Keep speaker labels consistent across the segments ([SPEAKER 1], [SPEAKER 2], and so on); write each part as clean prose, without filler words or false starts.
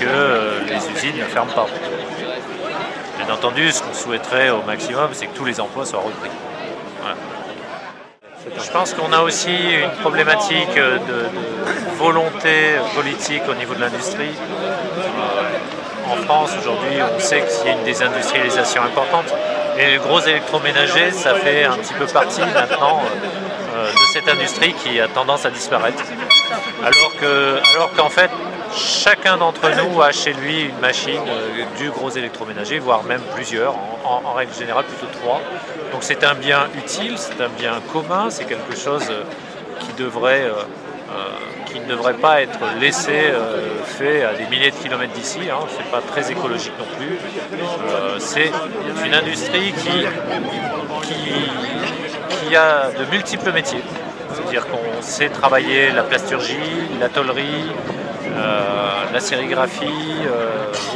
[SPEAKER 1] que les usines ne ferment pas. Bien entendu, ce qu'on souhaiterait au maximum, c'est que tous les emplois soient repris. Voilà. Je pense qu'on a aussi une problématique de volonté politique au niveau de l'industrie. En France, aujourd'hui, on sait qu'il y a une désindustrialisation importante. Et le gros électroménager, ça fait un petit peu partie maintenant de cette industrie qui a tendance à disparaître. Alors qu'en fait, chacun d'entre nous a chez lui une machine du gros électroménager, voire même plusieurs, en règle générale plutôt 3. Donc c'est un bien utile, c'est un bien commun, c'est quelque chose qui ne devrait pas être laissé fait à des milliers de kilomètres d'ici, hein. C'est pas très écologique non plus. C'est une industrie qui a de multiples métiers. C'est-à-dire qu'on sait travailler la plasturgie, la tôlerie, la sérigraphie,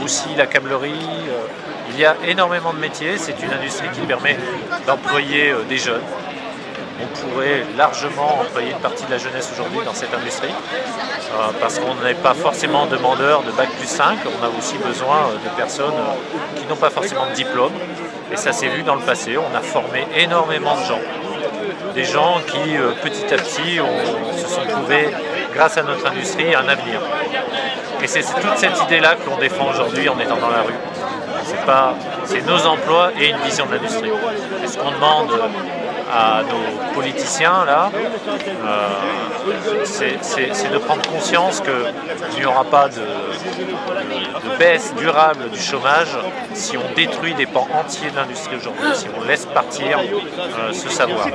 [SPEAKER 1] aussi la câblerie. Il y a énormément de métiers. C'est une industrie qui permet d'employer des jeunes. On pourrait largement employer une partie de la jeunesse aujourd'hui dans cette industrie parce qu'on n'est pas forcément demandeur de Bac+5, on a aussi besoin de personnes qui n'ont pas forcément de diplôme et ça s'est vu dans le passé, on a formé énormément de gens. Des gens qui petit à petit se sont trouvés, grâce à notre industrie, un avenir. Et c'est toute cette idée-là que l'on défend aujourd'hui en étant dans la rue. C'est nos emplois et une vision de l'industrie. Et ce qu'on demande à nos politiciens, là, c'est de prendre conscience qu'il n'y aura pas de baisse durable du chômage si on détruit des pans entiers de l'industrie aujourd'hui, si on laisse partir ce savoir.